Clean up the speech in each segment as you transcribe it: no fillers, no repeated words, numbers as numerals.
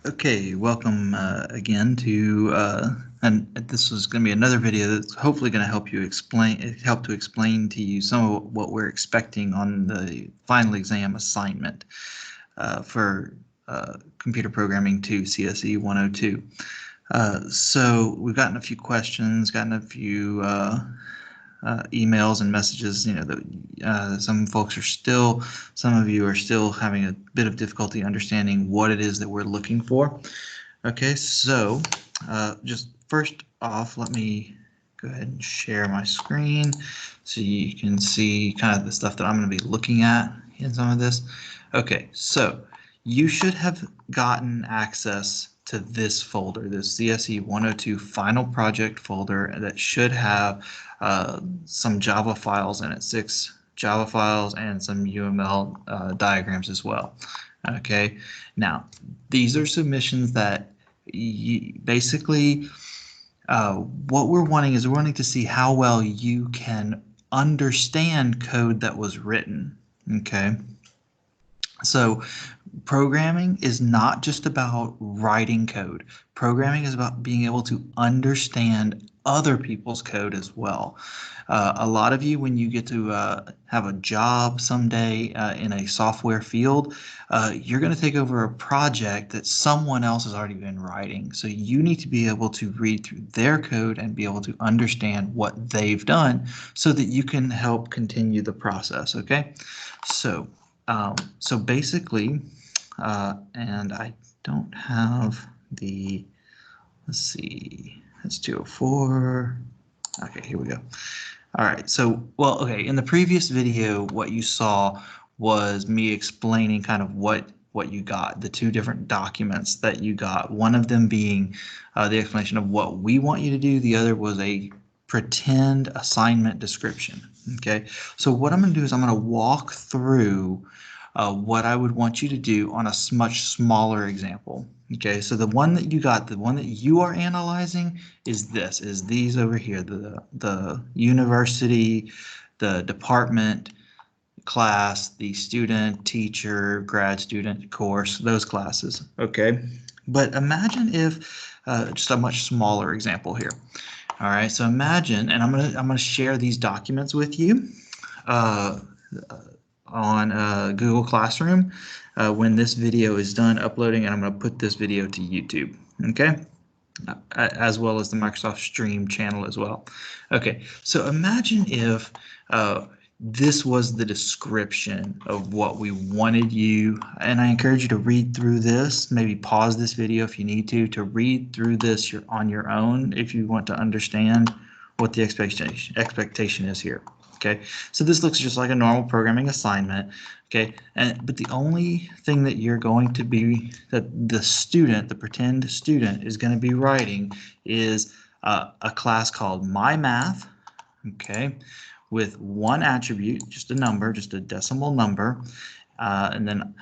Okay, welcome again to, and this is going to be another video that's hopefully going to help to explain to you some of what we're expecting on the final exam assignment for Computer Programming 2, CSE 102. So we've gotten a few questions, gotten a few emails and messages, that some of you are still having a bit of difficulty understanding what it is that we're looking for. Okay, so just first off, let me go ahead and share my screen so you can see kind of the stuff that I'm going to be looking at in some of this. Okay, so you should have gotten access to this folder, this CSE 102 final project folder that should have some Java files in it, 6 Java files and some UML diagrams as well. Okay, now these are submissions that basically what we're wanting to see how well you can understand code that was written. Okay, so programming is not just about writing code. Programming is about being able to understand other people's code as well. A lot of you, when you get to have a job someday in a software field, you're going to take over a project that someone else has already been writing. So you need to be able to read through their code and be able to understand what they've done so that you can help continue the process. Okay, so basically, and I don't have the, let's see, that's 204. Okay, here we go. All right, so, well, okay, in the previous video, what you saw was me explaining kind of what you got, the 2 different documents that you got, one of them being the explanation of what we want you to do, the other was a pretend assignment description. Okay, so what I'm going to do is I'm going to walk through what I would want you to do on a much smaller example. Okay, so the one that you got, the one that you are analyzing is these over here, the university, the department, class, the student, teacher, grad student, course, those classes. Okay, but imagine if just a much smaller example here. All right, so imagine, and I'm gonna share these documents with you on Google Classroom when this video is done uploading, and I'm going to put this video to YouTube, okay, as well as the Microsoft Stream channel as well. Okay, so imagine if this was the description of what we wanted you, and I encourage you to read through this, maybe pause this video if you need to read through this on your own if you want to understand what the expectation is here. Okay, so this looks just like a normal programming assignment. Okay, but the only thing that you're going to be, that the student, the pretend student, is going to be writing is a class called My Math. Okay, with one attribute, just a number, just a decimal number, and then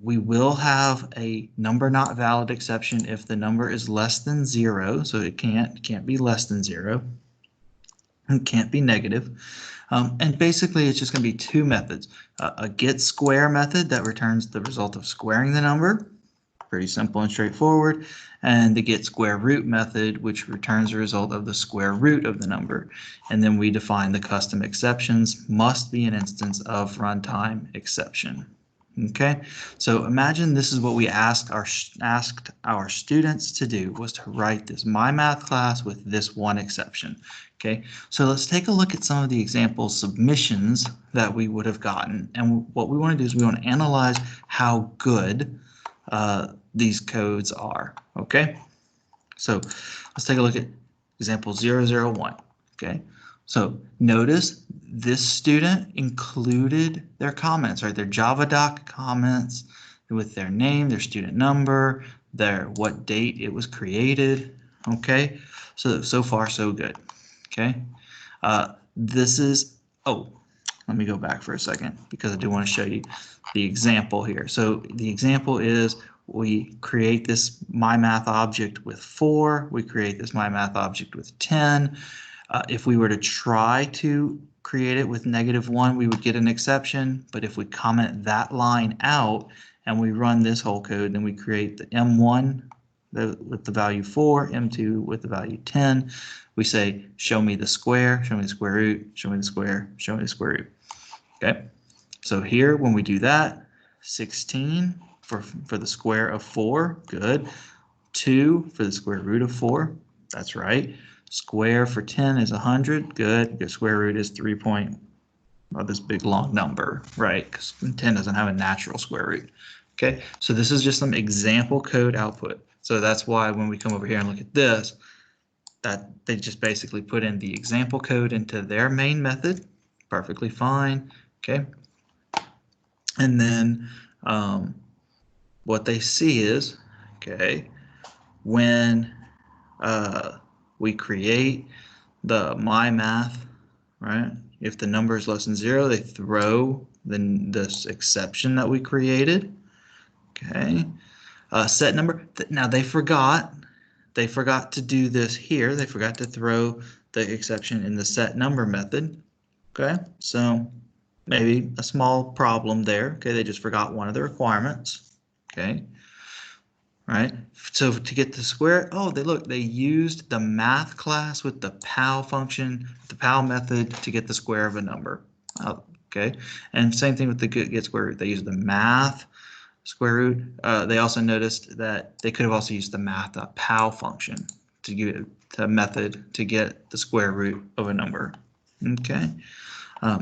we will have a number not valid exception if the number is less than 0. So it can't be less than 0. It can't be negative. And basically, it's just going to be 2 methods. A get square method that returns the result of squaring the number. Pretty simple and straightforward. And the get square root method, which returns the result of the square root of the number. And then we define the custom exceptions. Must be an instance of runtime exception. Okay, so imagine this is what we asked our students to do, was to write this My Math class with this one exception. Okay, so let's take a look at some of the example submissions that we would have gotten, and what we want to do is we want to analyze how good these codes are. Okay, so let's take a look at example 001. Okay, so notice this student included their comments, right? Their Java doc comments with their name, their student number, their what date it was created. Okay, so far so good. Okay, this is, oh, let me go back for a second because I do want to show you the example here. So the example is we create this My Math object with 4, we create this My Math object with 10. If we were to try to create it with -1, we would get an exception, but if we comment that line out and we run this whole code, then we create the M1 with the value 4, M2 with the value 10. We say, show me the square, show me the square root, show me the square, show me the square root. Okay, so here when we do that, 16 for the square of 4, good. 2 for the square root of 4, that's right. Square for 10 is 100, good. The square root is 3 point, well, this big long number, right? Because 10 doesn't have a natural square root. Okay, so this is just some example code output. So that's why when we come over here and look at this, that they just basically put in the example code into their main method, perfectly fine. Okay, and then what they see is, okay, when we create the my math, right? If the number is less than 0, they throw this exception that we created. Okay, set number. Now they forgot to do this here. They forgot to throw the exception in the set number method. Okay, so maybe a small problem there. Okay, they just forgot one of the requirements. Okay, right? So to get the square, oh, they used the math class with the PAL function, the PAL method to get the square of a number. Okay, and same thing with the get square root. They used the math square root. They also noticed that they could have also used the math PAL function to give the method to get the square root of a number. Okay,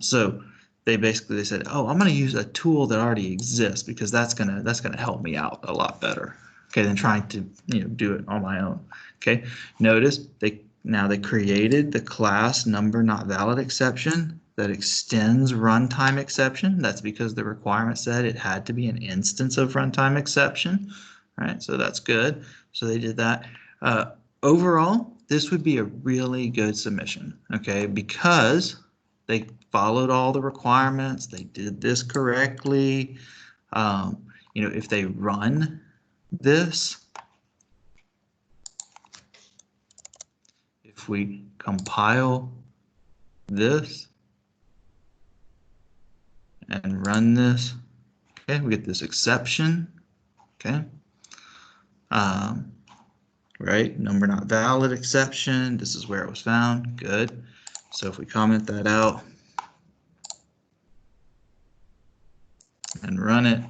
so they said, oh, I'm going to use a tool that already exists because that's gonna help me out a lot better. Okay, than trying to do it on my own. Okay, notice they created the class number not valid exception that extends runtime exception. That's because the requirement said it had to be an instance of runtime exception. Right, so that's good. So they did that. Overall, this would be a really good submission. Okay, because they followed all the requirements. They did this correctly. If they run this, if we compile this and run this, okay, we get this exception. Okay, right, number not valid exception. This is where it was found. Good. So if we comment that out and run it,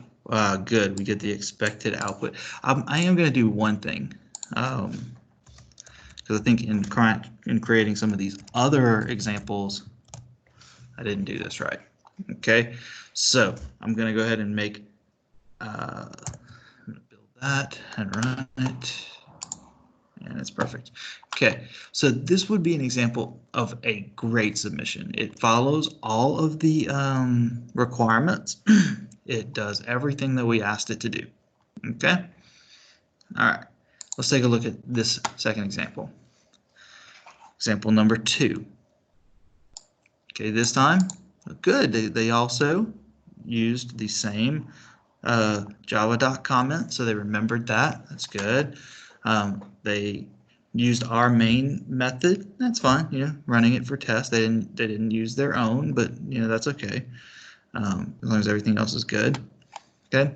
good, we get the expected output. I am going to do one thing, because I think in creating some of these other examples, I didn't do this right. Okay, so I'm going to go ahead and make I'm going to build that and run it, and it's perfect. Okay, so this would be an example of a great submission. It follows all of the requirements. It does everything that we asked it to do. Okay, all right, let's take a look at this second example. Example number 2. Okay, this time, good, they also used the same Java comment, so they remembered that. That's good. They used our main method. That's fine. Running it for test. They didn't use their own, but that's okay. As long as everything else is good. Okay.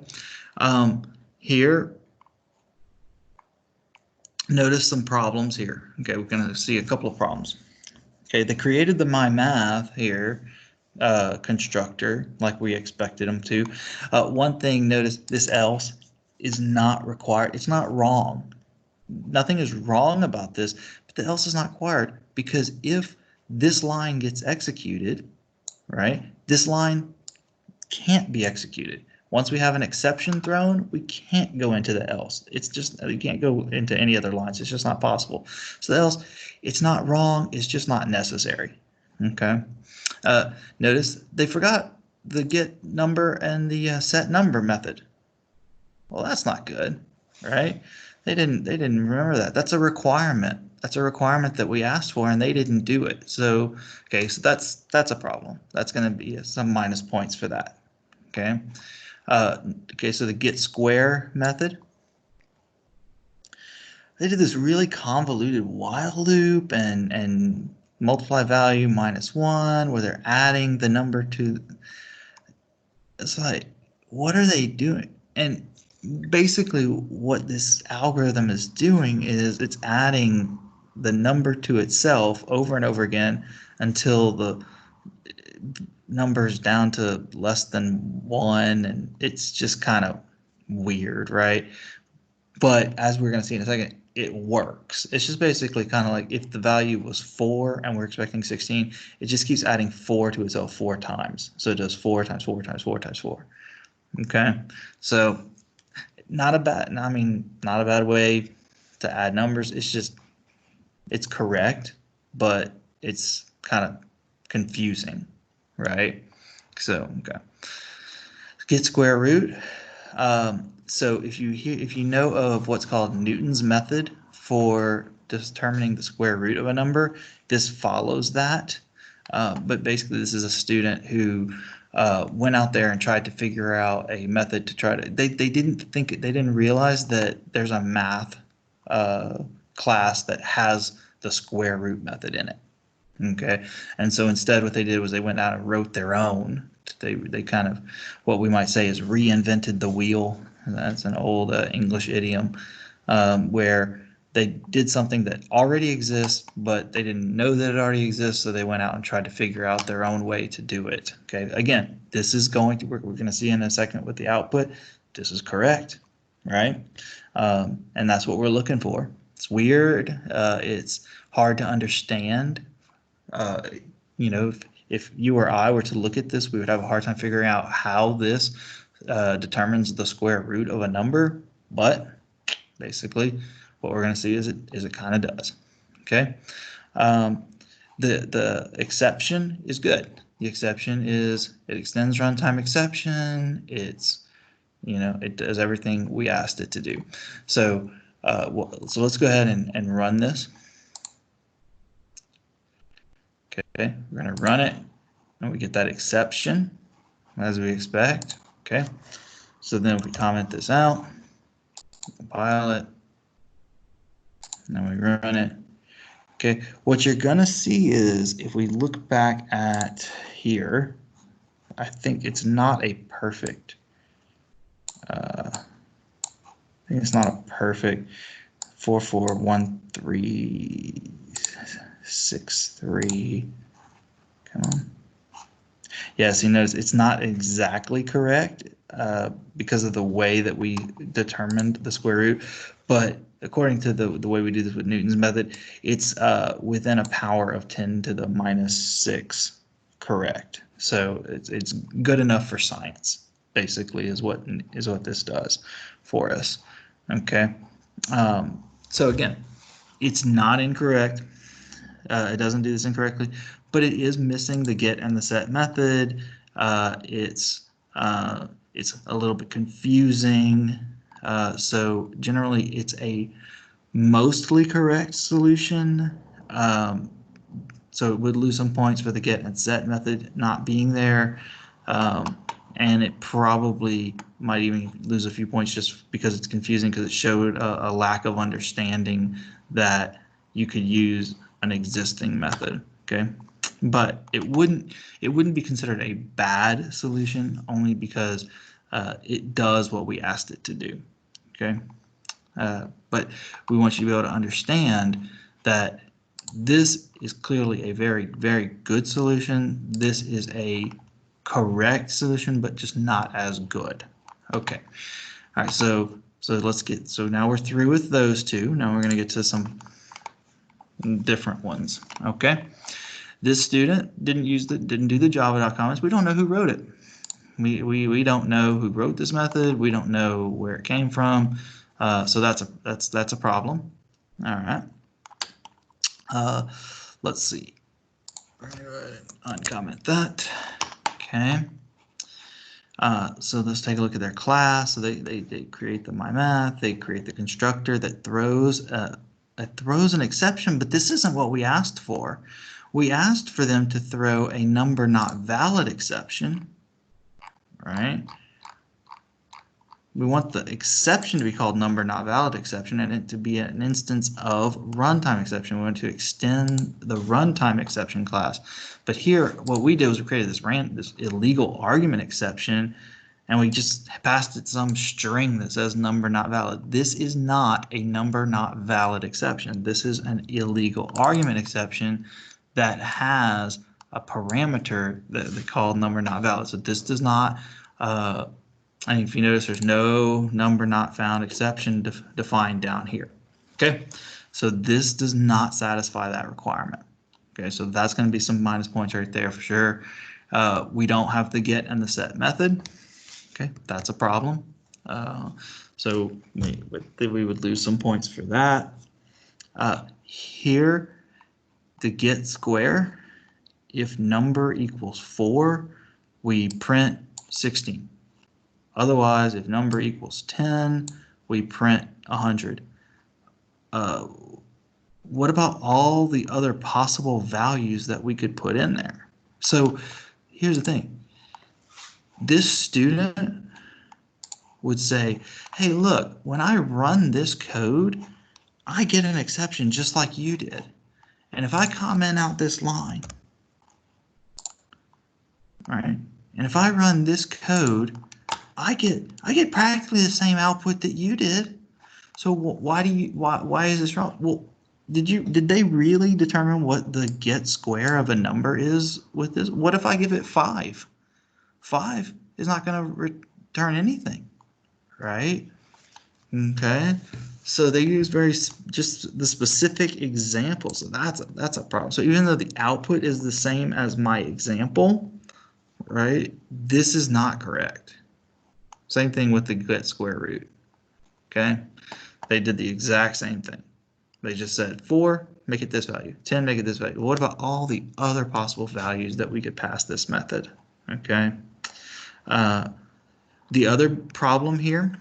Here, notice some problems here. Okay, we're going to see a couple of problems. Okay, they created the myMath here constructor like we expected them to. One thing, notice this else is not required. It's not wrong. Nothing is wrong about this, but the else is not required because if this line gets executed, right, this line can't be executed. Once we have an exception thrown, we can't go into the else. It's just, we can't go into any other lines. It's just not possible. So the else, it's not wrong. It's just not necessary. Okay. Notice they forgot the get number and the set number method. Well, that's not good, right? They didn't remember that. That's a requirement. That's a requirement that we asked for, and they didn't do it. So, okay, so that's a problem. That's going to be some minus points for that. Okay. Okay, so the get square method. They did this really convoluted while loop and multiply value -1, where they're adding the number to. It's like, what are they doing? And basically what this algorithm is doing is it's adding the number to itself over and over again until the number's down to less than 1, and it's just kind of weird, right? But as we're going to see in a second, it works. It's just basically kind of like if the value was 4 and we're expecting 16, it just keeps adding 4 to itself 4 times. So it does 4 times 4 times 4 times 4. Okay, so not a bad way to add numbers. It's just, it's correct, but it's kind of confusing, right? So, okay. Get square root. So if you know of what's called Newton's method for determining the square root of a number, this follows that. But basically, this is a student who went out there and tried to figure out a method to try to. They didn't realize that there's a math class that has the square root method in it. Okay, and so instead, what they did was they went out and wrote their own. They kind of, what we might say is reinvented the wheel. That's an old English idiom, where they did something that already exists, but they didn't know that it already exists, so they went out and tried to figure out their own way to do it. Okay, again, this is going to work. We're going to see in a second with the output. This is correct, right? And that's what we're looking for. It's weird. It's hard to understand. You know, if you or I were to look at this, we would have a hard time figuring out how this determines the square root of a number. But basically, what we're going to see is it kind of does. Okay. The exception is good. The exception is it extends runtime exception. It's, it does everything we asked it to do. So so let's go ahead and run this. Okay, we're going to run it, and we get that exception, as we expect. Okay, so then if we comment this out, compile it, and then we run it. Okay, what you're going to see is, if we look back at here, I think it's not a perfect, I think it's not a perfect 441363. Come on. Yes, you notice it's not exactly correct because of the way that we determined the square root, but according to the way we do this with Newton's method, it's within a power of 10 to the minus 6 correct. So it's good enough for science, basically, is what this does for us. Okay. So again, it's not incorrect. It doesn't do this incorrectly, but it is missing the get and the set method. It's a little bit confusing. So generally, it's a mostly correct solution. So it would lose some points for the get and set method not being there. And it probably might even lose a few points just because it's confusing, because it showed a lack of understanding that you could use an existing method. Okay, but it wouldn't be considered a bad solution, only because it does what we asked it to do. Okay, but we want you to be able to understand that this is clearly a very, very good solution. This is a correct solution, but just not as good. Okay. All right. So now we're through with those two. Now we're going to get to some different ones. Okay. This student didn't do the java.com comments. We don't know who wrote it. We don't know who wrote this method. We don't know where it came from. So that's a problem. All right. Let's see. We're going to go ahead and uncomment that. Okay. So let's take a look at their class. So they create the myMath. They create the constructor that throws an exception, but this isn't what we asked for. We asked for them to throw a number not valid exception, right? We want the exception to be called number not valid exception, and it to be an instance of runtime exception. We want to extend the runtime exception class. But here, what we did was we created this illegal argument exception, and we just passed it some string that says number not valid. This is not a number not valid exception. This is an illegal argument exception that has a parameter that they call number not valid. So this does not, and if you notice, there's no number not found exception defined down here. Okay, so this does not satisfy that requirement. Okay, so that's going to be some minus points right there for sure. We don't have the get and the set method. Okay, that's a problem. So we would lose some points for that. Here, the get square, if number equals 4, we print 16. Otherwise, if number equals 10, we print 100. What about all the other possible values that we could put in there? So here's the thing. This student would say, hey, look, when I run this code, I get an exception just like you did. And if I comment out this line, right, and if I run this code, I get practically the same output that you did. So why is this wrong? Well, did they really determine what the get square of a number is with this? What if I give it 5? 5 is not going to return anything, right? Okay, so they use just the specific example. So that's a problem. So even though the output is the same as my example, right, this is not correct. Same thing with the get square root. Okay, they did the exact same thing. They just said 4, make it this value, 10, make it this value. What about all the other possible values that we could pass this method? Okay. The other problem here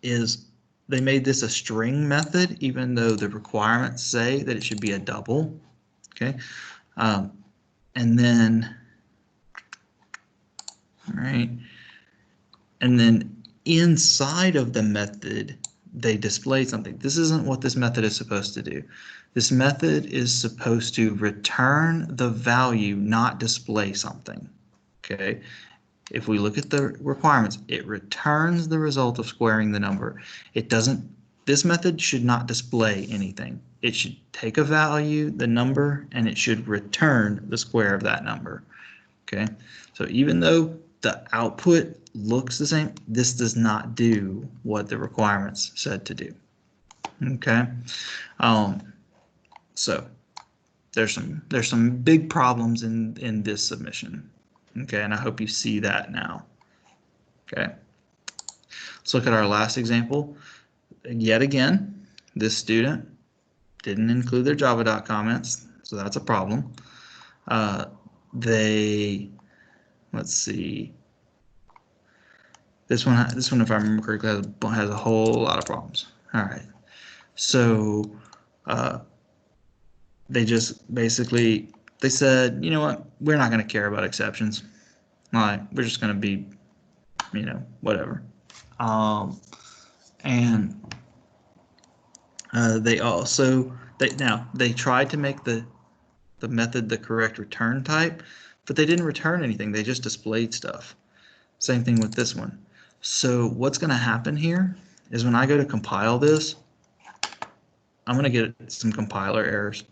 is they made this a string method, even though the requirements say that it should be a double. Okay. And then, all right. And then inside of the method, they displayed something. This isn't what this method is supposed to do. This method is supposed to return the value, not display something. Okay. If we look at the requirements, it returns the result of squaring the number. It doesn't, this method should not display anything. It should take a value, the number, and it should return the square of that number. Okay. So even though the output looks the same, this does not do what the requirements said to do. Okay. So there's some big problems in this submission. Okay, and I hope you see that now. Okay. Let's look at our last example. Yet again, this student didn't include their Java.doc comments, so that's a problem. Let's see. This one, if I remember correctly, has a whole lot of problems. All right. So they just basically, they said, you know what, we're not going to care about exceptions. All right, we're just going to be, you know, whatever. And they also, they tried to make the method the correct return type, but they didn't return anything. They just displayed stuff. Same thing with this one. So what's going to happen here is when I go to compile this, I'm going to get some compiler errors,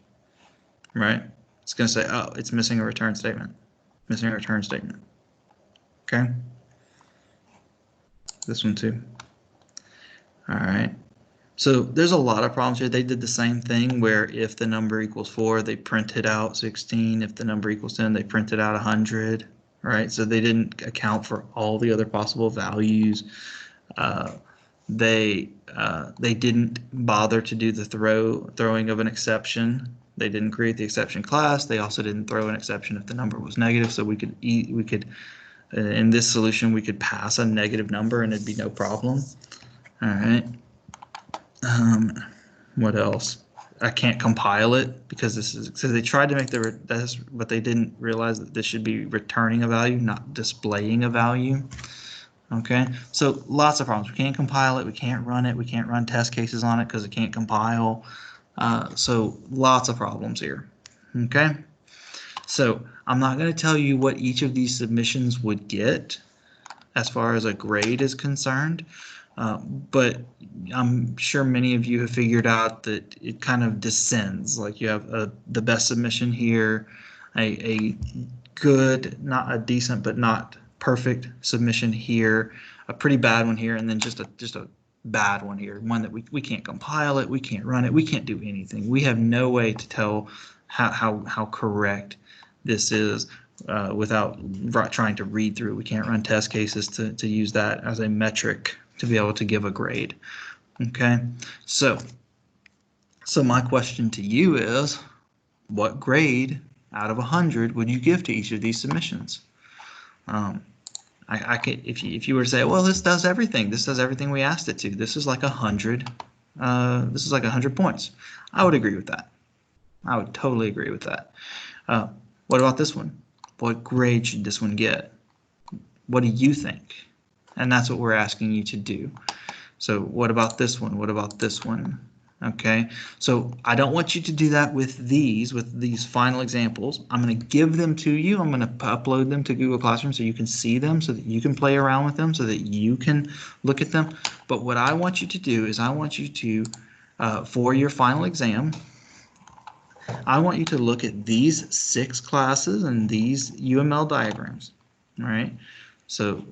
right? It's going to say, oh, it's missing a return statement. Missing a return statement. Okay. This one too. All right. So there's a lot of problems here. They did the same thing where if the number equals 4, they printed out 16. If the number equals 10, they printed out 100. Right. So they didn't account for all the other possible values. They didn't bother to do the throwing of an exception. They didn't create the exception class. They also didn't throw an exception if the number was negative. So we could in this solution, we could pass a negative number and it'd be no problem. All right. What else? I can't compile it because this is, so they tried to make but they didn't realize that this should be returning a value, not displaying a value. Okay, so lots of problems. We can't compile it. We can't run it. We can't run test cases on it because it can't compile. So lots of problems here. Okay, so I'm not going to tell you what each of these submissions would get. as far as a grade is concerned. But I'm sure many of you have figured out that it kind of descends. Like you have the best submission here, a good, not a decent, but not perfect submission here, a pretty bad one here, and then just a bad one here, one that we can't compile it, we can't run it, we can't do anything. We have no way to tell how correct this is without trying to read through. We can't run test cases to use that as a metric to be able to give a grade. Okay, so my question to you is, what grade out of 100 would you give to each of these submissions? I could, if you were to say, well, this does everything. This does everything we asked it to. This is like 100. This is like 100 points. I would agree with that. I would totally agree with that. What about this one? What grade should this one get? What do you think? And that's what we're asking you to do. So what about this one? What about this one? Okay, so I don't want you to do that with these final examples. I'm going to give them to you. I'm going to upload them to Google Classroom so you can see them, so that you can play around with them, so that you can look at them. But what I want you to do is I want you to, for your final exam, I want you to look at these 6 classes and these UML diagrams. All right, so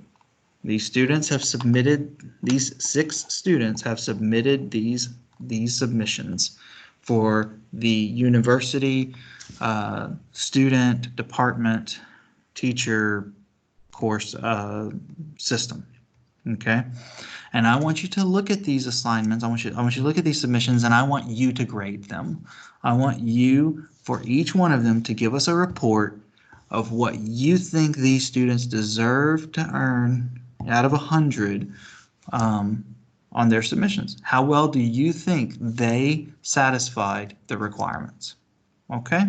these students have submitted, these 6 students have submitted these submissions for the university, student, department, teacher course system. Okay, and I want you to look at these assignments. I want you to look at these submissions, and I want you to grade them. I want you, for each one of them, to give us a report of what you think these students deserve to earn out of 100 on their submissions. How well do you think they satisfied the requirements? Okay?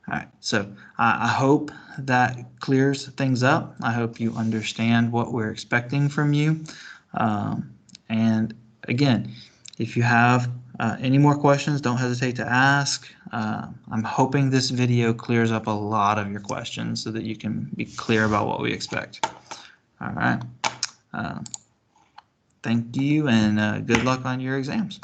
All right, so I hope that clears things up. I hope you understand what we're expecting from you. And again, if you have any more questions, don't hesitate to ask. I'm hoping this video clears up a lot of your questions so that you can be clear about what we expect. All right. Thank you, and good luck on your exams.